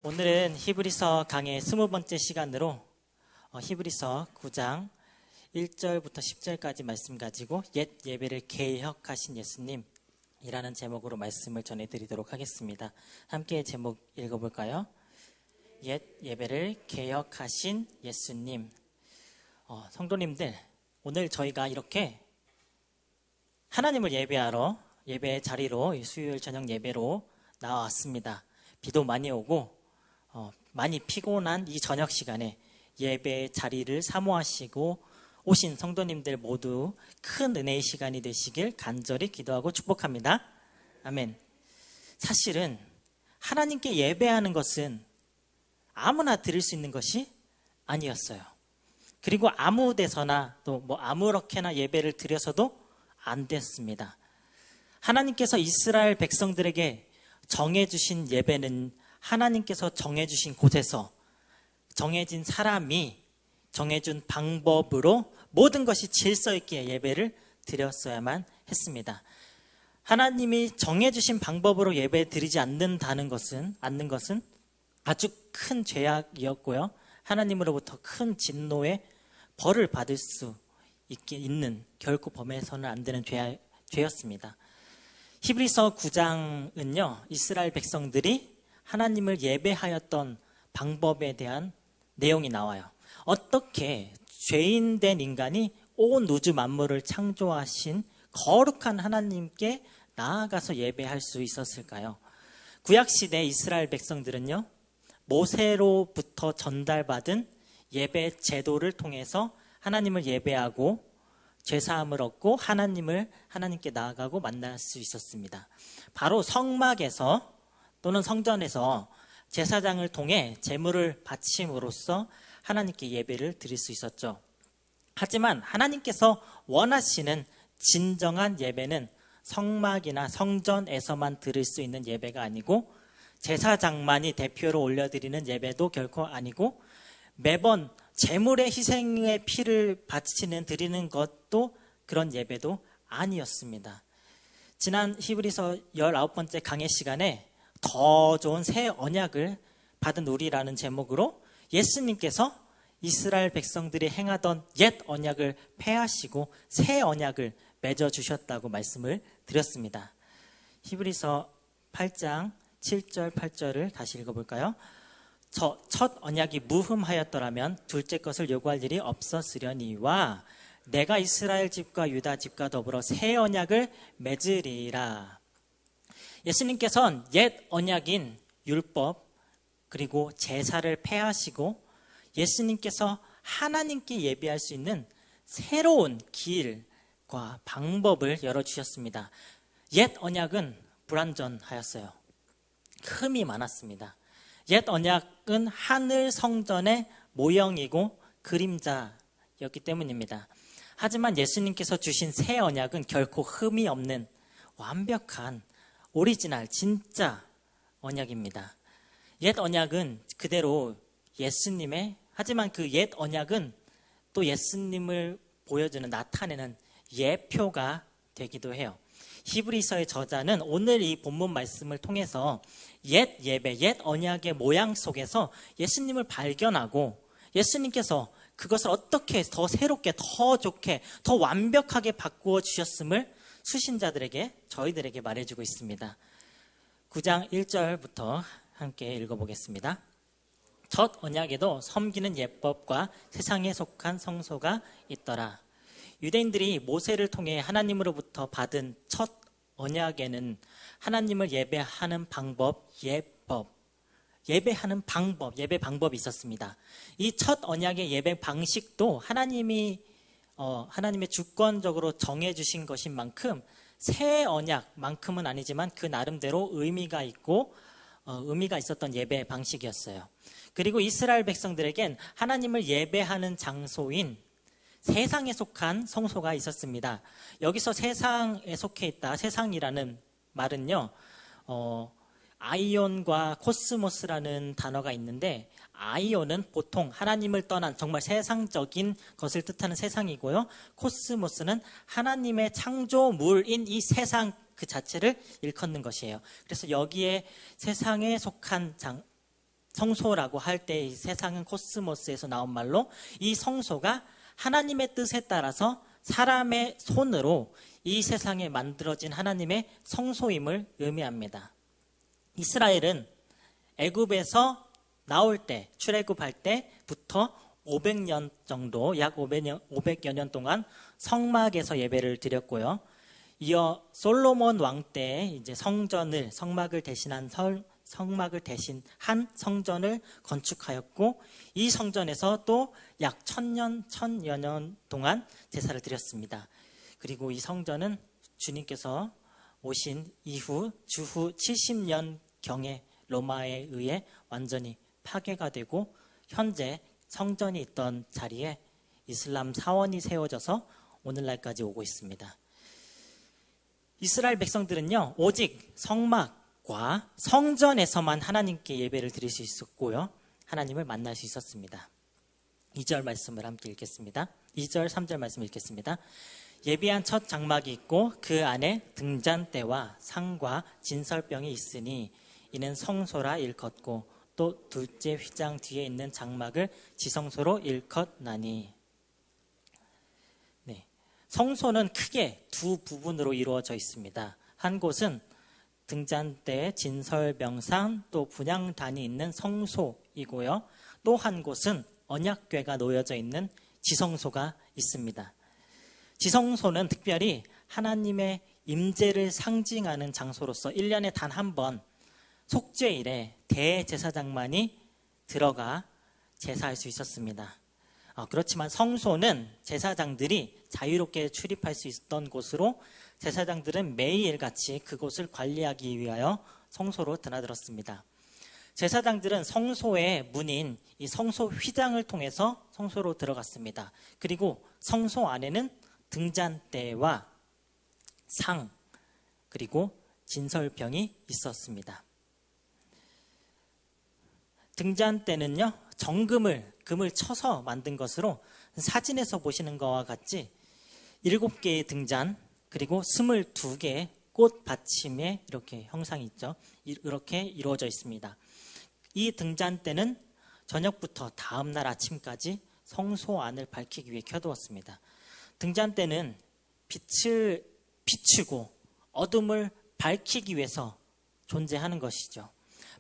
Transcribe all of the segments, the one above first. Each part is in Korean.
오늘은 히브리서 강의 20번째 시간으로 히브리서 9장 1절부터 10절까지 말씀 가지고 옛 예배를 개혁하신 예수님이라는 제목으로 말씀을 전해드리도록 하겠습니다. 함께 제목 읽어볼까요? 옛 예배를 개혁하신 예수님. 성도님들, 오늘 저희가 이렇게 하나님을 예배하러 예배 자리로 수요일 저녁 예배로 나왔습니다. 비도 많이 오고 많이 피곤한 이 저녁 시간에 예배 자리를 사모하시고 오신 성도님들 모두 큰 은혜의 시간이 되시길 간절히 기도하고 축복합니다. 아멘. 사실은 하나님께 예배하는 것은 아무나 드릴 수 있는 것이 아니었어요. 그리고 아무 데서나 또 아무렇게나 예배를 드려서도 안 됐습니다. 하나님께서 이스라엘 백성들에게 정해주신 예배는 하나님께서 정해주신 곳에서 정해진 사람이 정해준 방법으로 모든 것이 질서 있게 예배를 드렸어야만 했습니다. 하나님이 정해주신 방법으로 예배 드리지 않는 것은 아주 큰 죄악이었고요. 하나님으로부터 큰 진노의 벌을 받을 수 있는, 결코 범해서는 안 되는 죄였습니다. 히브리서 9장은요, 이스라엘 백성들이 하나님을 예배하였던 방법에 대한 내용이 나와요. 어떻게 죄인된 인간이 온 우주 만물을 창조하신 거룩한 하나님께 나아가서 예배할 수 있었을까요? 구약시대 이스라엘 백성들은요, 모세로부터 전달받은 예배 제도를 통해서 하나님을 예배하고 죄사함을 얻고 하나님께 나아가고 만날 수 있었습니다. 바로 성막에서 또는 성전에서 제사장을 통해 제물을 바침으로써 하나님께 예배를 드릴 수 있었죠. 하지만 하나님께서 원하시는 진정한 예배는 성막이나 성전에서만 드릴 수 있는 예배가 아니고, 제사장만이 대표로 올려드리는 예배도 결코 아니고, 매번 제물의 희생의 피를 드리는 것도 그런 예배도 아니었습니다. 지난 히브리서 19번째 강의 시간에 더 좋은 새 언약을 받은 우리라는 제목으로 예수님께서 이스라엘 백성들이 행하던 옛 언약을 폐하시고 새 언약을 맺어주셨다고 말씀을 드렸습니다. 히브리서 8장 7절 8절을 다시 읽어볼까요? 첫 언약이 무흠하였더라면 둘째 것을 요구할 일이 없었으려니와 내가 이스라엘 집과 유다 집과 더불어 새 언약을 맺으리라. 예수님께서는 옛 언약인 율법 그리고 제사를 폐하시고 예수님께서 하나님께 예배할 수 있는 새로운 길과 방법을 열어주셨습니다. 옛 언약은 불완전하였어요. 흠이 많았습니다. 옛 언약은 하늘 성전의 모형이고 그림자였기 때문입니다. 하지만 예수님께서 주신 새 언약은 결코 흠이 없는 완벽한 오리지널 진짜 언약입니다. 옛 언약은 그대로 하지만 그 옛 언약은 또 예수님을 보여주는, 나타내는 예표가 되기도 해요. 히브리서의 저자는 오늘 이 본문 말씀을 통해서 옛 예배, 옛 언약의 모양 속에서 예수님을 발견하고 예수님께서 그것을 어떻게 더 새롭게, 더 좋게, 더 완벽하게 바꾸어 주셨음을 수신자들에게, 저희들에게 말해주고 있습니다. 9장 1절부터 함께 읽어보겠습니다. 첫 언약에도 섬기는 예법과 세상에 속한 성소가 있더라. 유대인들이 모세를 통해 하나님으로부터 받은 첫 언약에는 하나님을 예배하는 방법, 예배하는 방법, 예배 방법이 있었습니다. 이 첫 언약의 예배 방식도 하나님의 주권적으로 정해주신 것인 만큼 새 언약만큼은 아니지만 그 나름대로 의미가 있었던 예배 방식이었어요. 그리고 이스라엘 백성들에겐 하나님을 예배하는 장소인 세상에 속한 성소가 있었습니다. 여기서 세상에 속해 있다, 세상이라는 말은요, 아이온과 코스모스라는 단어가 있는데, 아이온은 보통 하나님을 떠난 정말 세상적인 것을 뜻하는 세상이고요, 코스모스는 하나님의 창조물인 이 세상 그 자체를 일컫는 것이에요. 그래서 여기에 세상에 속한 성소라고 할 때 이 세상은 코스모스에서 나온 말로 이 성소가 하나님의 뜻에 따라서 사람의 손으로 이 세상에 만들어진 하나님의 성소임을 의미합니다. 이스라엘은 애굽에서 나올 때, 출애굽할 때부터 500년 정도, 약 500여 년 동안 성막에서 예배를 드렸고요. 이어 솔로몬 왕 때 이제 성막을 대신한 성전을 건축하였고, 이 성전에서 또 약 1000여 년 동안 제사를 드렸습니다. 그리고 이 성전은 주님께서 오신 이후 주후 70년경에 로마에 의해 완전히 파괴가 되고, 현재 성전이 있던 자리에 이슬람 사원이 세워져서 오늘날까지 오고 있습니다. 이스라엘 백성들은요, 오직 성막과 성전에서만 하나님께 예배를 드릴 수 있었고요, 하나님을 만날 수 있었습니다. 2절 말씀을 함께 읽겠습니다. 2절, 3절 말씀 읽겠습니다. 예비한 첫 장막이 있고 그 안에 등잔대와 상과 진설병이 있으니 이는 성소라 일컫고 또 둘째 휘장 뒤에 있는 장막을 지성소로 일컫나니. 네, 성소는 크게 두 부분으로 이루어져 있습니다. 한 곳은 등잔대, 진설병상, 또 분향단이 있는 성소이고요. 또 한 곳은 언약궤가 놓여져 있는 지성소가 있습니다. 지성소는 특별히 하나님의 임재를 상징하는 장소로서 1년에 단 한 번 속죄일에 대제사장만이 들어가 제사할 수 있었습니다. 그렇지만 성소는 제사장들이 자유롭게 출입할 수 있던 곳으로 제사장들은 매일같이 그곳을 관리하기 위하여 성소로 드나들었습니다. 제사장들은 성소의 문인 이 성소 휘장을 통해서 성소로 들어갔습니다. 그리고 성소 안에는 등잔대와 상, 그리고 진설병이 있었습니다. 등잔대는요, 금을 쳐서 만든 것으로 사진에서 보시는 것과 같이 7개의 등잔, 그리고 22개의 꽃 받침에 이렇게 형상이 있죠. 이렇게 이루어져 있습니다. 이 등잔대는 저녁부터 다음날 아침까지 성소 안을 밝히기 위해 켜두었습니다. 등잔대는 빛을 비추고 어둠을 밝히기 위해서 존재하는 것이죠.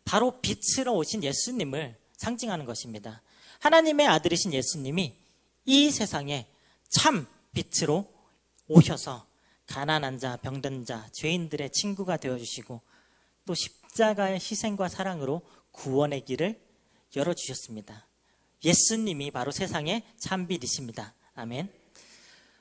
바로 빛으로 오신 예수님을 상징하는 것입니다. 하나님의 아들이신 예수님이 이 세상에 참 빛으로 오셔서 가난한 자, 병든 자, 죄인들의 친구가 되어주시고 또 십자가의 희생과 사랑으로 구원의 길을 열어주셨습니다. 예수님이 바로 세상의 참빛이십니다. 아멘.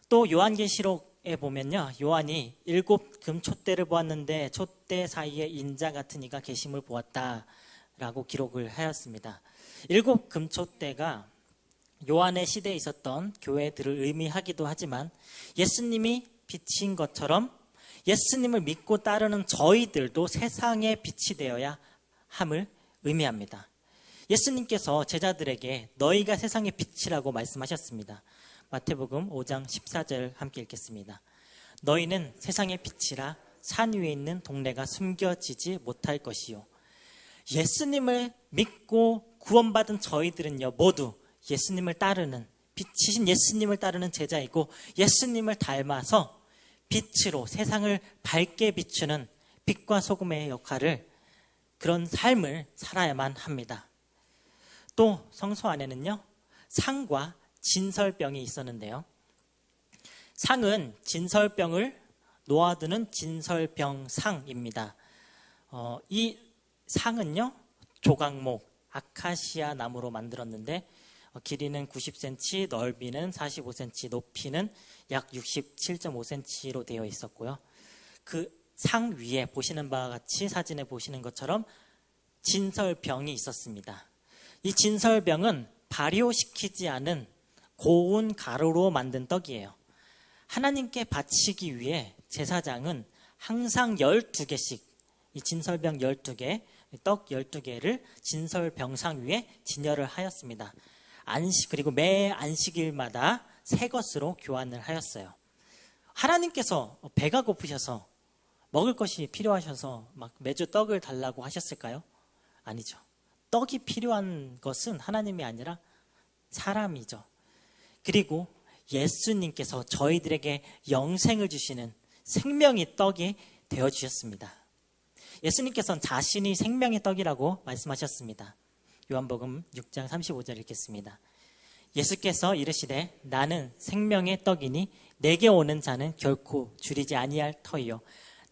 또 요한계시록에 보면요, 요한이 7 금촛대를 보았는데 촛대 사이에 인자 같은 이가 계심을 보았다라고 기록을 하였습니다. 7 금촛대가 요한의 시대에 있었던 교회들을 의미하기도 하지만 예수님이 빛인 것처럼 예수님을 믿고 따르는 저희들도 세상의 빛이 되어야 함을 의미합니다. 예수님께서 제자들에게 너희가 세상의 빛이라고 말씀하셨습니다. 마태복음 5장 14절 함께 읽겠습니다. 너희는 세상의 빛이라 산 위에 있는 동네가 숨겨지지 못할 것이요. 예수님을 믿고 구원받은 저희들은요, 모두 예수님을 따르는, 빛이신 예수님을 따르는 제자이고 예수님을 닮아서 빛으로 세상을 밝게 비추는 빛과 소금의 역할을, 그런 삶을 살아야만 합니다. 또 성소 안에는요, 상과 진설병이 있었는데요, 상은 진설병을 놓아두는 진설병상입니다. 이 상은요, 조각목, 아카시아 나무로 만들었는데 길이는 90cm, 넓이는 45cm, 높이는 약 67.5cm로 되어 있었고요. 그 상 위에 보시는 바와 같이 사진에 보시는 것처럼 진설병이 있었습니다. 이 진설병은 발효시키지 않은 고운 가루로 만든 떡이에요. 하나님께 바치기 위해 제사장은 항상 12개씩 이 진설병 12개, 떡 12개를 진설병상 위에 진열을 하였습니다. 그리고 매 안식일마다 새 것으로 교환을 하였어요. 하나님께서 배가 고프셔서 먹을 것이 필요하셔서 막 매주 떡을 달라고 하셨을까요? 아니죠. 떡이 필요한 것은 하나님이 아니라 사람이죠. 그리고 예수님께서 저희들에게 영생을 주시는 생명의 떡이 되어주셨습니다. 예수님께서는 자신이 생명의 떡이라고 말씀하셨습니다. 요한복음 6장 35절 읽겠습니다. 예수께서 이르시되 나는 생명의 떡이니 내게 오는 자는 결코 줄이지 아니할 터이요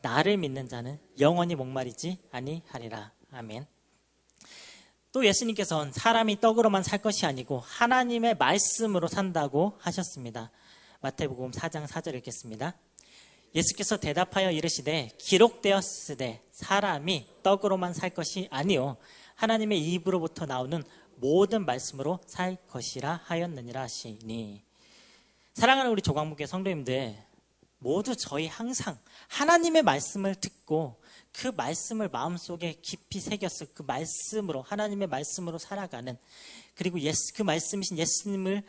나를 믿는 자는 영원히 목마르지 아니하리라. 아멘. 또 예수님께서는 사람이 떡으로만 살 것이 아니고 하나님의 말씀으로 산다고 하셨습니다. 마태복음 4장 4절 읽겠습니다. 예수께서 대답하여 이르시되 기록되었으되 사람이 떡으로만 살 것이 아니요 하나님의 입으로부터 나오는 모든 말씀으로 살 것이라 하였느니라 하시니. 사랑하는 우리 조강목의 성도님들, 모두 저희 항상 하나님의 말씀을 듣고 그 말씀을 마음속에 깊이 새겼을 그 말씀으로, 하나님의 말씀으로 살아가는, 그리고 그 말씀이신 예수님을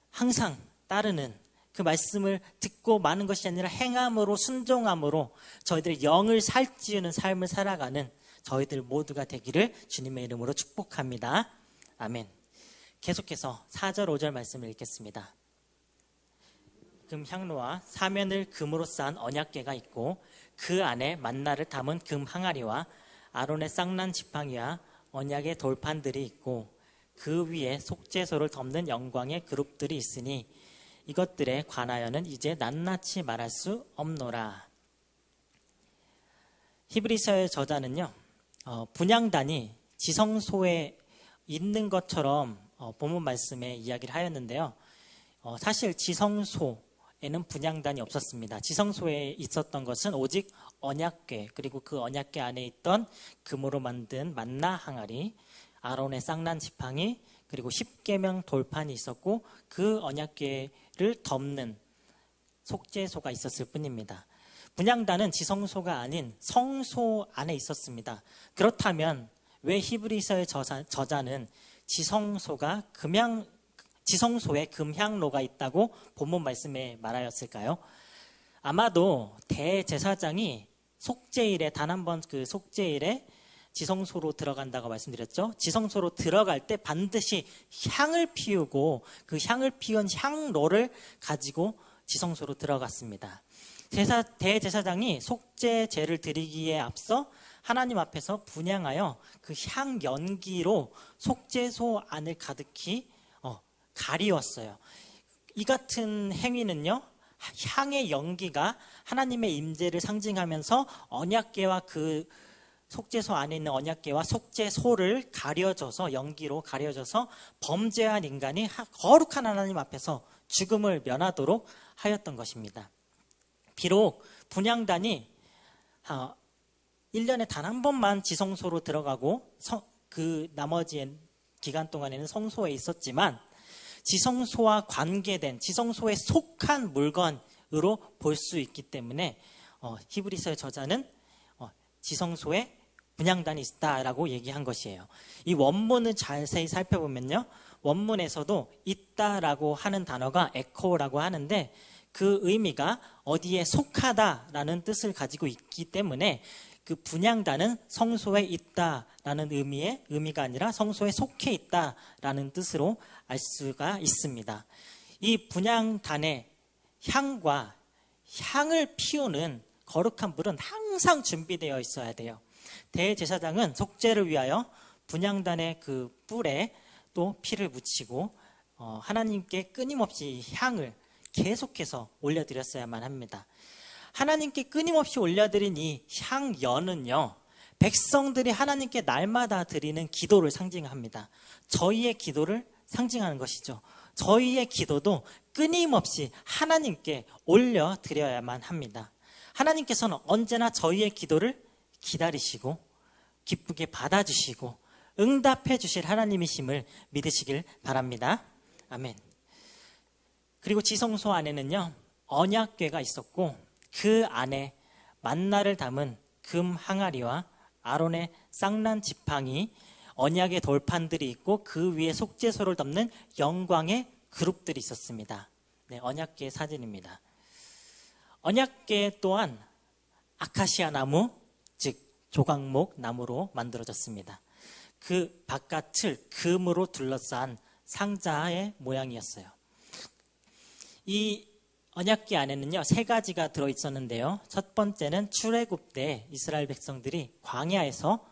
항상 따르는, 그 말씀을 듣고 마는 것이 아니라 행함으로, 순종함으로 저희들의 영을 살찌우는 삶을 살아가는 저희들 모두가 되기를 주님의 이름으로 축복합니다. 아멘. 계속해서 4절 5절 말씀을 읽겠습니다. 금향로와 사면을 금으로 쌓은 언약궤가 있고 그 안에 만나를 담은 금 항아리와 아론의 쌍난 지팡이와 언약의 돌판들이 있고 그 위에 속죄소를 덮는 영광의 그룹들이 있으니 이것들에 관하여는 이제 낱낱이 말할 수 없노라. 히브리서의 저자는요, 분향단이 지성소에 있는 것처럼 본문 말씀에 이야기를 하였는데요. 사실 지성소에는 분향단이 없었습니다. 지성소에 있었던 것은 오직 언약궤, 그리고 그 언약궤 안에 있던 금으로 만든 만나 항아리, 아론의 쌍난 지팡이, 그리고 십계명 돌판이 있었고 그 언약궤를 덮는 속죄소가 있었을 뿐입니다. 분향단은 지성소가 아닌 성소 안에 있었습니다. 그렇다면 왜 히브리서의 저자는 지성소에 금향로가 있다고 본문 말씀에 말하였을까요? 아마도 대제사장이 속죄일에 단 한 번 그 속죄일에 지성소로 들어간다고 말씀드렸죠. 지성소로 들어갈 때 반드시 향을 피우고 그 향을 피운 향로를 가지고 지성소로 들어갔습니다. 대제사장이 속죄제를 드리기에 앞서 하나님 앞에서 분향하여 그 향 연기로 속죄소 안을 가득히 가리웠어요. 이 같은 행위는요, 향의 연기가 하나님의 임재를 상징하면서 언약궤와 그 속죄소 안에 있는 언약궤와 속죄소를 가려져서, 연기로 가려져서 범죄한 인간이 거룩한 하나님 앞에서 죽음을 면하도록 하였던 것입니다. 비록 분향단이 1년에 단 한 번만 지성소로 들어가고 그 나머지 기간 동안에는 성소에 있었지만 지성소와 관계된, 지성소에 속한 물건으로 볼 수 있기 때문에 히브리서의 저자는 지성소에 분향단이 있다라고 얘기한 것이에요. 이 원문을 자세히 살펴보면요, 원문에서도 있다라고 하는 단어가 에코라고 하는데 그 의미가 어디에 속하다라는 뜻을 가지고 있기 때문에 그 분향단은 성소에 있다라는 의미가 아니라 성소에 속해 있다라는 뜻으로 알 수가 있습니다. 이 분향단의 향과 향을 피우는 거룩한 물은 항상 준비되어 있어야 돼요. 대제사장은 속죄를 위하여 분향단의 그 뿔에 또 피를 묻히고 하나님께 끊임없이 향을 계속해서 올려드렸어야만 합니다. 하나님께 끊임없이 올려드린 이 향연은요, 백성들이 하나님께 날마다 드리는 기도를 상징합니다. 저희의 기도를 상징하는 것이죠. 저희의 기도도 끊임없이 하나님께 올려드려야만 합니다. 하나님께서는 언제나 저희의 기도를 기다리시고 기쁘게 받아주시고 응답해 주실 하나님이심을 믿으시길 바랍니다. 아멘. 그리고 지성소 안에는요, 언약궤가 있었고 그 안에 만나를 담은 금 항아리와 아론의 쌍난 지팡이, 언약의 돌판들이 있고 그 위에 속죄소를 덮는 영광의 그룹들이 있었습니다. 네, 언약궤의 사진입니다. 언약궤 또한 아카시아 나무, 즉 조각목 나무로 만들어졌습니다. 그 바깥을 금으로 둘러싼 상자의 모양이었어요. 이 언약궤 안에는요 3가지가 들어있었는데요. 첫 번째는 출애굽 때 이스라엘 백성들이 광야에서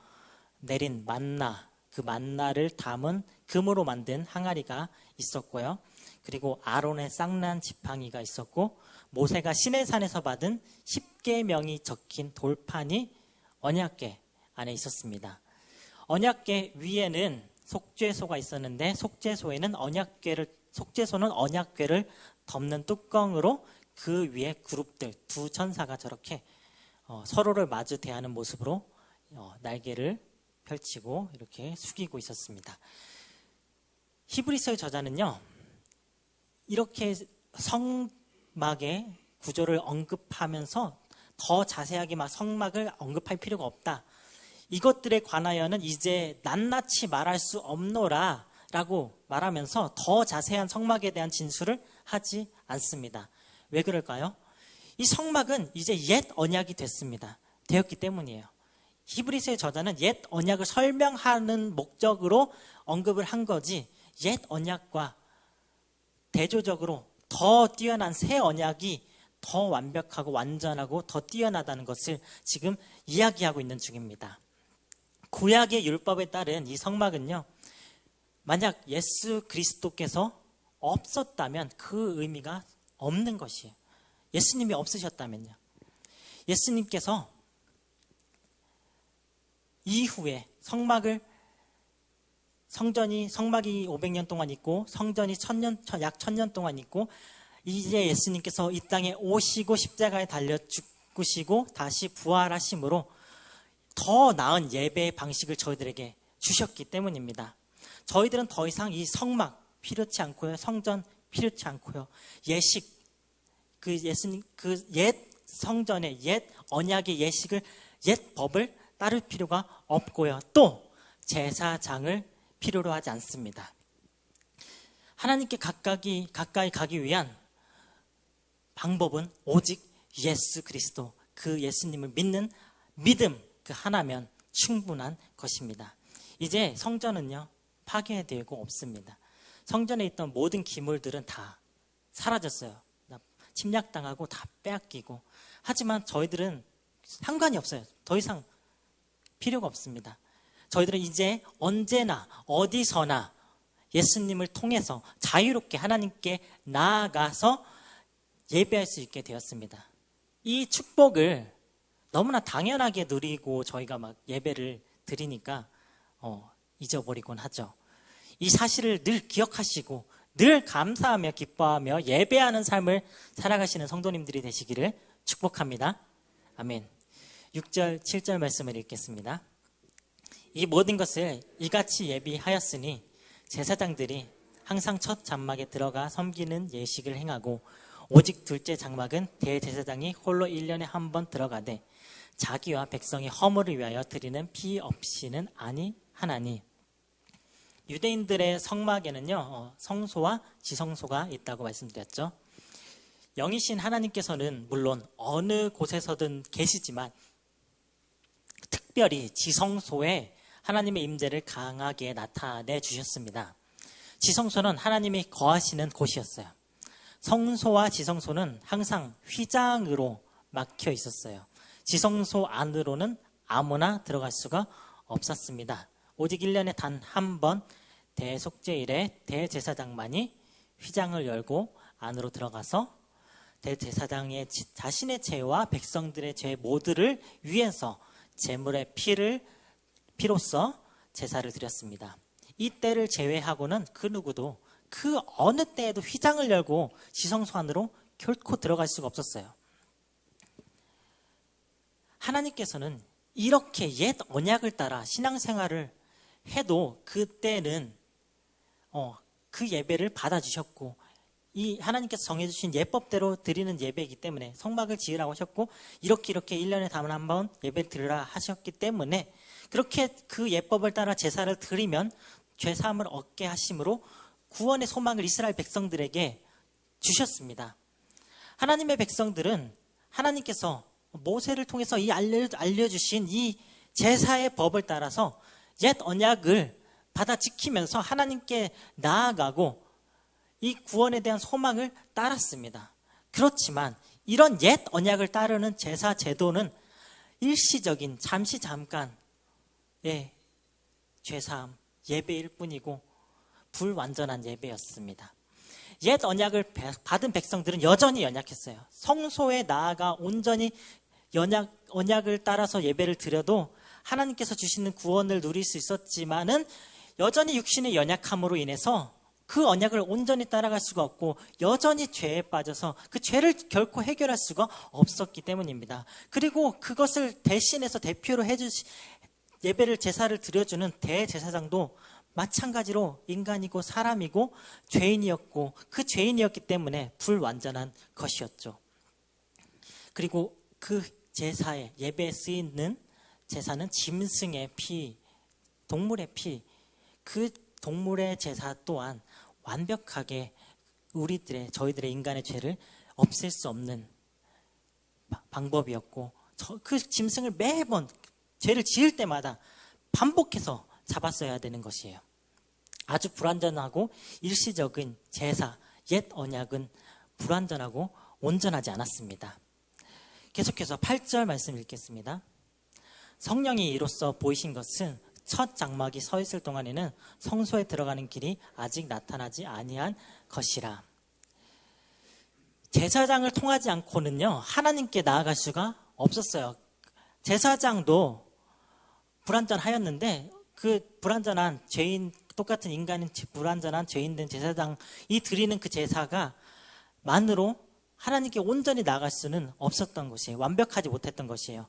내린 만나, 그 만나를 담은 금으로 만든 항아리가 있었고요. 그리고 아론의 쌍난 지팡이가 있었고, 모세가 시내산에서 받은 10계명이 적힌 돌판이 언약궤 안에 있었습니다. 언약궤 위에는 속죄소가 있었는데, 속죄소는 언약궤를 덮는 뚜껑으로 그 위에 그룹들, 2천사가 저렇게 서로를 마주 대하는 모습으로 날개를 펼치고 이렇게 숙이고 있었습니다. 히브리서의 저자는요, 이렇게 성막의 구조를 언급하면서 더 자세하게 성막을 언급할 필요가 없다. 이것들에 관하여는 이제 낱낱이 말할 수 없노라 라고 말하면서 더 자세한 성막에 대한 진술을 하지 않습니다. 왜 그럴까요? 이 성막은 이제 옛 언약이 되었기 때문이에요. 히브리서의 저자는 옛 언약을 설명하는 목적으로 언급을 한 거지, 옛 언약과 대조적으로 더 뛰어난 새 언약이 더 완벽하고 완전하고 더 뛰어나다는 것을 지금 이야기하고 있는 중입니다. 구약의 율법에 따른 이 성막은요, 만약 예수 그리스도께서 없었다면 그 의미가 없는 것이에요. 예수님이 없으셨다면요. 예수님께서 이후에 성막이 500년 동안 있고 성전이 약 1000년 동안 있고, 이제 예수님께서 이 땅에 오시고 십자가에 달려 죽으시고 다시 부활하심으로 더 나은 예배의 방식을 저희들에게 주셨기 때문입니다. 저희들은 더 이상 이 성막 필요치 않고요, 성전 필요치 않고요, 예식, 그 옛 성전의 옛 언약의 예식을, 옛 법을 따를 필요가 없고요, 또 제사장을 필요로 하지 않습니다. 하나님께 가까이 가기 위한 방법은 오직 예수 그리스도, 그 예수님을 믿는 믿음 그 하나면 충분한 것입니다. 이제 성전은요 파괴되고 없습니다. 성전에 있던 모든 기물들은 다 사라졌어요. 침략당하고 다 빼앗기고. 하지만 저희들은 상관이 없어요. 더 이상 필요가 없습니다. 저희들은 이제 언제나 어디서나 예수님을 통해서 자유롭게 하나님께 나아가서 예배할 수 있게 되었습니다. 이 축복을 너무나 당연하게 누리고 저희가 막 예배를 드리니까 잊어버리곤 하죠. 이 사실을 늘 기억하시고 늘 감사하며 기뻐하며 예배하는 삶을 살아가시는 성도님들이 되시기를 축복합니다. 아멘. 6절, 7절 말씀을 읽겠습니다. 이 모든 것을 이같이 예비하였으니 제사장들이 항상 첫 장막에 들어가 섬기는 예식을 행하고, 오직 둘째 장막은 대제사장이 홀로 1년에 한 번 들어가되 자기와 백성의 허물을 위하여 드리는 피 없이는 아니하나니. 유대인들의 성막에는요 성소와 지성소가 있다고 말씀드렸죠. 영이신 하나님께서는 물론 어느 곳에서든 계시지만 특별히 지성소에 하나님의 임재를 강하게 나타내 주셨습니다. 지성소는 하나님이 거하시는 곳이었어요. 성소와 지성소는 항상 휘장으로 막혀 있었어요. 지성소 안으로는 아무나 들어갈 수가 없었습니다. 오직 1년에 단 한 번 대속죄일에 대제사장만이 휘장을 열고 안으로 들어가서 대제사장의 자신의 죄와 백성들의 죄 모두를 위해서 제물의 피로써 제사를 드렸습니다. 이 때를 제외하고는 그 누구도 그 어느 때에도 휘장을 열고 지성소 안으로 결코 들어갈 수가 없었어요. 하나님께서는 이렇게 옛 언약을 따라 신앙생활을 해도 그때는 그 예배를 받아주셨고, 이 하나님께서 정해주신 예법대로 드리는 예배이기 때문에 성막을 지으라고 하셨고, 이렇게 1년에 단 한 번 예배를 드리라 하셨기 때문에 그렇게 그 예법을 따라 제사를 드리면 죄사함을 얻게 하심으로 구원의 소망을 이스라엘 백성들에게 주셨습니다. 하나님의 백성들은 하나님께서 모세를 통해서 이 알려주신 이 제사의 법을 따라서 옛 언약을 받아 지키면서 하나님께 나아가고 이 구원에 대한 소망을 따랐습니다. 그렇지만 이런 옛 언약을 따르는 제사 제도는 일시적인 잠시 잠깐의 죄사함 예배일 뿐이고 불완전한 예배였습니다. 옛 언약을 받은 백성들은 여전히 연약했어요. 성소에 나아가 온전히 언약을 따라서 예배를 드려도 하나님께서 주시는 구원을 누릴 수 있었지만은 여전히 육신의 연약함으로 인해서 그 언약을 온전히 따라갈 수가 없고 여전히 죄에 빠져서 그 죄를 결코 해결할 수가 없었기 때문입니다. 그리고 그것을 대신해서 대표로 예배를 제사를 드려주는 대제사장도 마찬가지로 인간이고 사람이고 죄인이었고 그 죄인이었기 때문에 불완전한 것이었죠. 그리고 그 제사에 예배에 쓰이는 제사는 짐승의 피, 동물의 피, 그 동물의 제사 또한 완벽하게 저희들의 인간의 죄를 없앨 수 없는 방법이었고 그 짐승을 매번 죄를 지을 때마다 반복해서 잡았어야 되는 것이에요. 아주 불완전하고 일시적인 제사, 옛 언약은 불완전하고 온전하지 않았습니다. 계속해서 8절 말씀 읽겠습니다. 성령이 이로써 보이신 것은 첫 장막이 서 있을 동안에는 성소에 들어가는 길이 아직 나타나지 아니한 것이라. 제사장을 통하지 않고는요 하나님께 나아갈 수가 없었어요. 제사장도 불완전하였는데 그 불완전한 죄인, 똑같은 인간인 불완전한 죄인된 제사장이 드리는 그 제사가 만으로 하나님께 온전히 나아갈 수는 없었던 것이에요. 완벽하지 못했던 것이에요.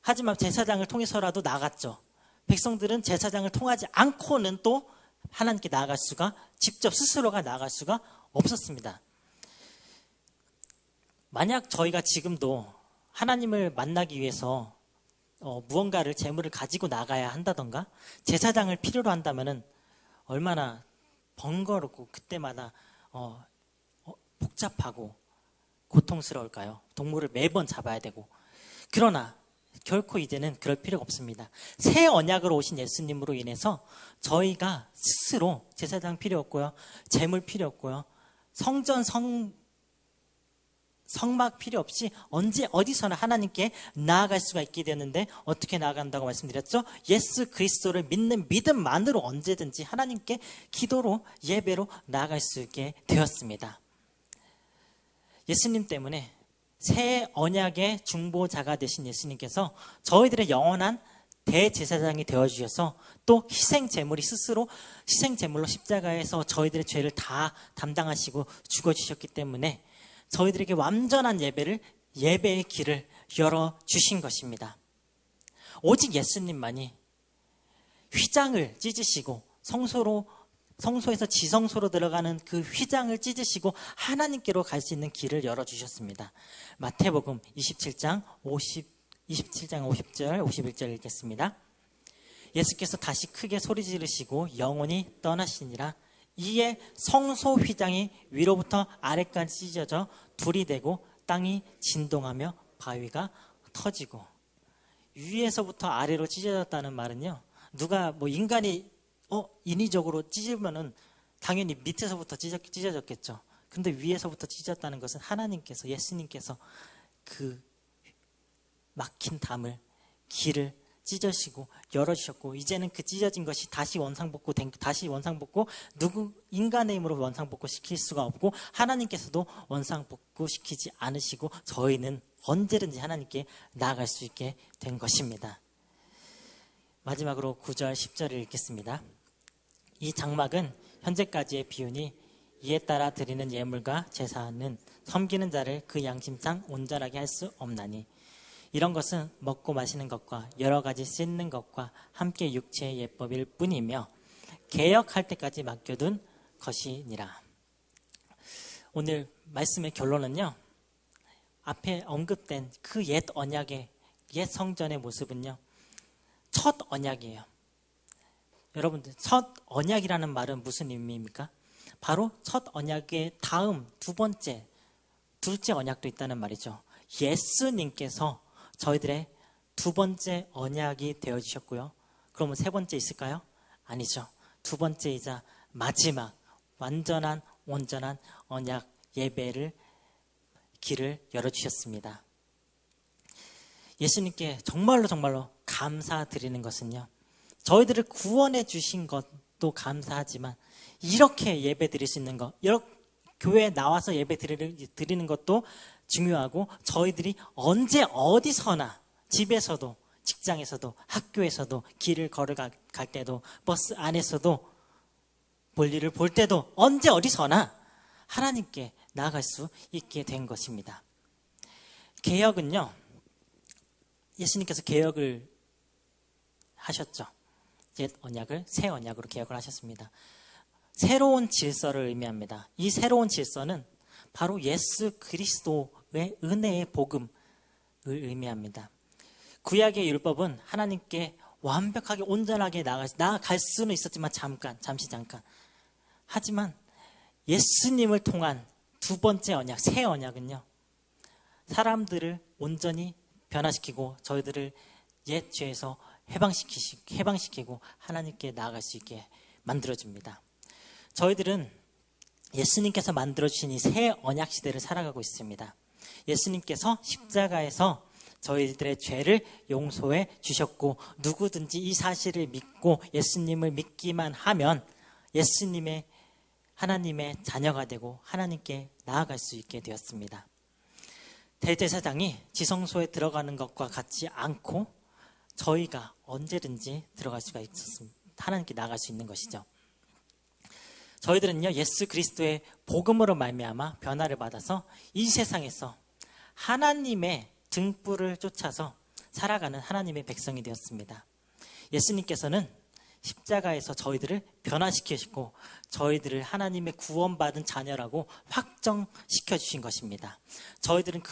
하지만 제사장을 통해서라도 나갔죠. 백성들은 제사장을 통하지 않고는 또 하나님께 나아갈 수가, 직접 스스로가 나아갈 수가 없었습니다. 만약 저희가 지금도 하나님을 만나기 위해서 무언가를 재물을 가지고 나가야 한다던가 제사장을 필요로 한다면은 얼마나 번거롭고 그때마다 복잡하고 고통스러울까요? 동물을 매번 잡아야 되고. 그러나 결코 이제는 그럴 필요가 없습니다. 새 언약으로 오신 예수님으로 인해서 저희가 스스로 제사장 필요 없고요, 재물 필요 없고요, 성전 성막 필요 없이 언제 어디서나 하나님께 나아갈 수가 있게 되는데 어떻게 나아간다고 말씀드렸죠? 예수 그리스도를 믿는 믿음만으로 언제든지 하나님께 기도로 예배로 나아갈 수 있게 되었습니다. 예수님 때문에 새 언약의 중보자가 되신 예수님께서 저희들의 영원한 대제사장이 되어주셔서 또 희생제물이 스스로 희생제물로 십자가에서 저희들의 죄를 다 담당하시고 죽어주셨기 때문에 저희들에게 완전한 예배의 길을 열어주신 것입니다. 오직 예수님만이 휘장을 찢으시고 성소에서 지성소로 들어가는 그 휘장을 찢으시고 하나님께로 갈 수 있는 길을 열어주셨습니다. 마태복음 27장 50절, 51절 읽겠습니다. 예수께서 다시 크게 소리 지르시고 영원히 떠나시니라. 이에 성소 휘장이 위로부터 아래까지 찢어져 둘이 되고 땅이 진동하며 바위가 터지고. 위에서부터 아래로 찢어졌다는 말은요, 누가 인간이 인위적으로 찢으면은 당연히 밑에서부터 찢어졌겠죠. 근데 위에서부터 찢었다는 것은 하나님께서, 예수님께서 그 막힌 담을, 길을 찢으시고 열어주셨고, 이제는 그 찢어진 것이 다시 원상복구 인간의 힘으로 원상복구 시킬 수가 없고 하나님께서도 원상복구 시키지 않으시고 저희는 언제든지 하나님께 나아갈 수 있게 된 것입니다. 마지막으로 9절 10절을 읽겠습니다. 이 장막은 현재까지의 비유니 이에 따라 드리는 예물과 제사는 섬기는 자를 그 양심상 온전하게 할 수 없나니 이런 것은 먹고 마시는 것과 여러 가지 씻는 것과 함께 육체의 예법일 뿐이며 개역할 때까지 맡겨둔 것이니라. 오늘 말씀의 결론은요, 앞에 언급된 그 옛 언약의 옛 성전의 모습은요, 첫 언약이에요. 여러분들, 첫 언약이라는 말은 무슨 의미입니까? 바로 첫 언약의 다음 둘째 언약도 있다는 말이죠. 예수님께서 저희들의 두 번째 언약이 되어주셨고요, 그러면 세 번째 있을까요? 아니죠. 두 번째이자 마지막 완전한 온전한 언약 예배를 길을 열어주셨습니다. 예수님께 정말로 감사드리는 것은요, 저희들을 구원해 주신 것도 감사하지만 이렇게 예배 드릴 수 있는 것, 이렇게 교회에 나와서 예배 드리는 것도 중요하고, 저희들이 언제 어디서나 집에서도 직장에서도 학교에서도 길을 걸어갈 때도 버스 안에서도 볼일을 볼 때도 언제 어디서나 하나님께 나아갈 수 있게 된 것입니다. 개혁은요, 예수님께서 개혁을 하셨죠. 옛 언약을 새 언약으로 개혁을 하셨습니다. 새로운 질서를 의미합니다. 이 새로운 질서는 바로 예수 그리스도의 은혜의 복음을 의미합니다. 구약의 율법은 하나님께 완벽하게 온전하게 나아갈 수는 있었지만 잠시 잠깐. 하지만 예수님을 통한 두 번째 언약, 새 언약은요, 사람들을 온전히 변화시키고 저희들을 옛 죄에서 해방시키고 하나님께 나아갈 수 있게 만들어줍니다. 저희들은 예수님께서 만들어주신 이 새 언약 시대를 살아가고 있습니다. 예수님께서 십자가에서 저희들의 죄를 용서해 주셨고, 누구든지 이 사실을 믿고 예수님을 믿기만 하면 예수님의 하나님의 자녀가 되고 하나님께 나아갈 수 있게 되었습니다. 대제사장이 지성소에 들어가는 것과 같지 않고 저희가 언제든지 들어갈 수가 있었습니다. 하나님께 나아갈 수 있는 것이죠. 저희들은요, 예수 그리스도의 복음으로 말미암아 변화를 받아서 이 세상에서 하나님의 등불을 쫓아서 살아가는 하나님의 백성이 되었습니다. 예수님께서는 십자가에서 저희들을 변화시키시고 저희들을 하나님의 구원받은 자녀라고 확정시켜 주신 것입니다. 저희들은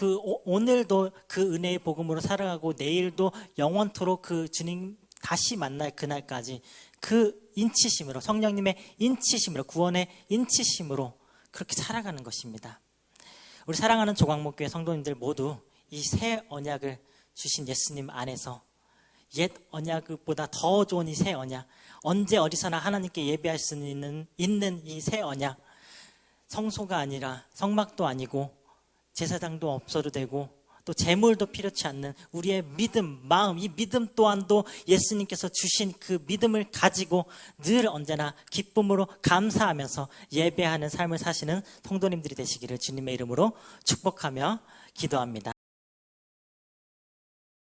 오늘도 그 은혜의 복음으로 살아가고 내일도 영원토록 그 주님 다시 만날 그날까지 그 인치심으로, 성령님의 인치심으로, 구원의 인치심으로 그렇게 살아가는 것입니다. 우리 사랑하는 조광목교회 성도님들 모두 이 새 언약을 주신 예수님 안에서 옛 언약보다 더 좋은 이 새 언약, 언제 어디서나 하나님께 예배할 수 있는 이 새 언약, 성소가 아니라 성막도 아니고 제사장도 없어도 되고 또 제물도 필요치 않는 우리의 믿음, 마음, 이 믿음 또한도 예수님께서 주신 그 믿음을 가지고 늘 언제나 기쁨으로 감사하면서 예배하는 삶을 사시는 성도님들이 되시기를 주님의 이름으로 축복하며 기도합니다.